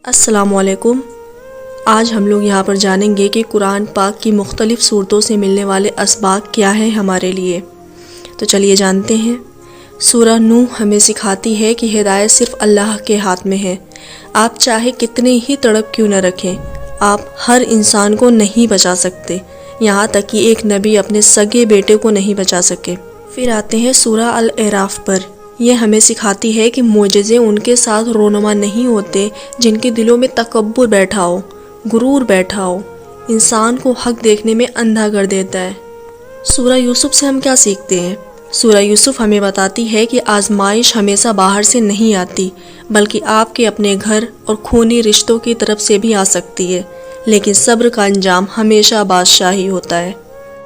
السلام علیکم۔ آج ہم لوگ یہاں پر جانیں گے کہ قرآن پاک کی مختلف صورتوں سے ملنے والے اسباق کیا ہیں ہمارے لیے۔ تو چلیے جانتے ہیں۔ سورہ نوح ہمیں سکھاتی ہے کہ ہدایت صرف اللہ کے ہاتھ میں ہے۔ آپ چاہے کتنے ہی تڑپ کیوں نہ رکھیں، آپ ہر انسان کو نہیں بچا سکتے، یہاں تک کہ ایک نبی اپنے سگے بیٹے کو نہیں بچا سکے۔ پھر آتے ہیں سورہ الاعراف پر۔ یہ ہمیں سکھاتی ہے کہ معجزے ان کے ساتھ رونما نہیں ہوتے جن کے دلوں میں تکبر بیٹھا ہو، غرور بیٹھا ہو، انسان کو حق دیکھنے میں اندھا کر دیتا ہے۔ سورہ یوسف سے ہم کیا سیکھتے ہیں؟ سورہ یوسف ہمیں بتاتی ہے کہ آزمائش ہمیشہ باہر سے نہیں آتی، بلکہ آپ کے اپنے گھر اور خونی رشتوں کی طرف سے بھی آ سکتی ہے، لیکن صبر کا انجام ہمیشہ بادشاہی ہوتا ہے۔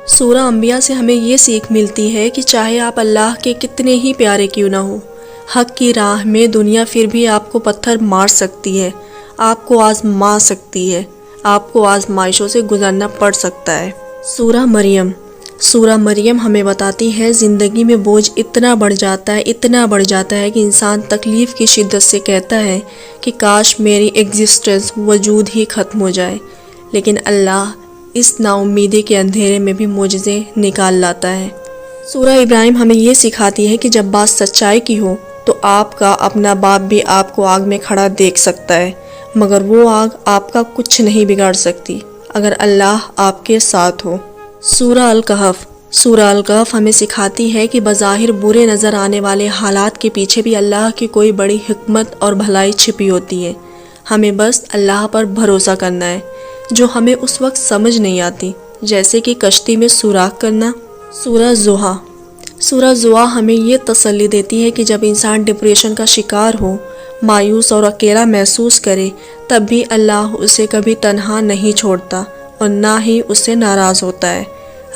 سورہ انبیاء سے ہمیں یہ سیکھ ملتی ہے کہ چاہے آپ اللہ کے کتنے ہی پیارے کیوں نہ ہو، حق کی راہ میں دنیا پھر بھی آپ کو پتھر مار سکتی ہے، آپ کو آزما سکتی ہے، آپ کو آزمائشوں سے گزرنا پڑ سکتا ہے۔ سورہ مریم ہمیں بتاتی ہے زندگی میں بوجھ اتنا بڑھ جاتا ہے کہ انسان تکلیف کی شدت سے کہتا ہے کہ کاش میری ایگزسٹنس، وجود ہی ختم ہو جائے، لیکن اللہ اس نا امیدی کے اندھیرے میں بھی معجزے نکال لاتا ہے۔ سورہ ابراہیم ہمیں یہ سکھاتی ہے کہ جب بات سچائی کی ہو تو آپ کا اپنا باپ بھی آپ کو آگ میں کھڑا دیکھ سکتا ہے، مگر وہ آگ آپ کا کچھ نہیں بگاڑ سکتی اگر اللہ آپ کے ساتھ ہو۔ سورہ الکہف ہمیں سکھاتی ہے کہ بظاہر برے نظر آنے والے حالات کے پیچھے بھی اللہ کی کوئی بڑی حکمت اور بھلائی چھپی ہوتی ہے۔ ہمیں بس اللہ پر بھروسہ کرنا ہے جو ہمیں اس وقت سمجھ نہیں آتی، جیسے کہ کشتی میں سوراخ کرنا۔ سورہ زحا ہمیں یہ تسلی دیتی ہے کہ جب انسان ڈپریشن کا شکار ہو، مایوس اور اکیلا محسوس کرے، تب بھی اللہ اسے کبھی تنہا نہیں چھوڑتا اور نہ ہی اس سے ناراض ہوتا ہے۔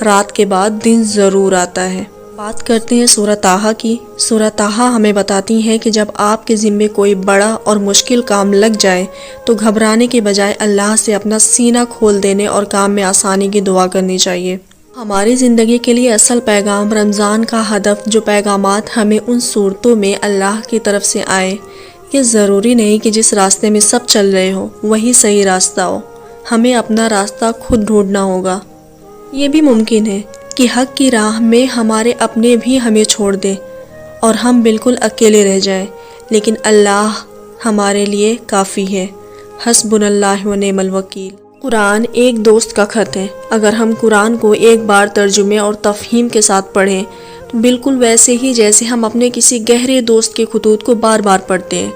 رات کے بعد دن ضرور آتا ہے۔ بات کرتے ہیں سورہ طٰہٰ کی۔ سورہ طٰہٰ ہمیں بتاتی ہے کہ جب آپ کے ذمے کوئی بڑا اور مشکل کام لگ جائے تو گھبرانے کے بجائے اللہ سے اپنا سینہ کھول دینے اور کام میں آسانی کی دعا کرنی چاہیے۔ ہماری زندگی کے لیے اصل پیغام، رمضان کا ہدف، جو پیغامات ہمیں ان صورتوں میں اللہ کی طرف سے آئے، یہ ضروری نہیں کہ جس راستے میں سب چل رہے ہو وہی صحیح راستہ ہو، ہمیں اپنا راستہ خود ڈھونڈنا ہوگا۔ یہ بھی ممکن ہے کہ حق کی راہ میں ہمارے اپنے بھی ہمیں چھوڑ دیں اور ہم بالکل اکیلے رہ جائیں، لیکن اللہ ہمارے لیے کافی ہے۔ حسبنا اللہ و نعم الوکیل۔ قرآن ایک دوست کا خط ہے۔ اگر ہم قرآن کو ایک بار ترجمے اور تفہیم کے ساتھ پڑھیں تو بالکل ویسے ہی جیسے ہم اپنے کسی گہرے دوست کے خطوط کو بار بار پڑھتے ہیں،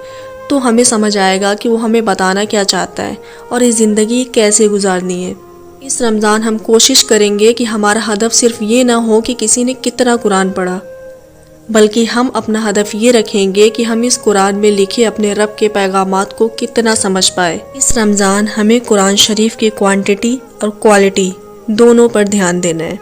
تو ہمیں سمجھ آئے گا کہ وہ ہمیں بتانا کیا چاہتا ہے اور یہ زندگی کیسے گزارنی ہے۔ اس رمضان ہم کوشش کریں گے کہ ہمارا ہدف صرف یہ نہ ہو کہ کسی نے کتنا قرآن پڑھا، بلکہ ہم اپنا ہدف یہ رکھیں گے کہ ہم اس قرآن میں لکھے اپنے رب کے پیغامات کو کتنا سمجھ پائے۔ اس رمضان ہمیں قرآن شریف کی کوانٹٹی اور کوالٹی دونوں پر دھیان دینا ہے۔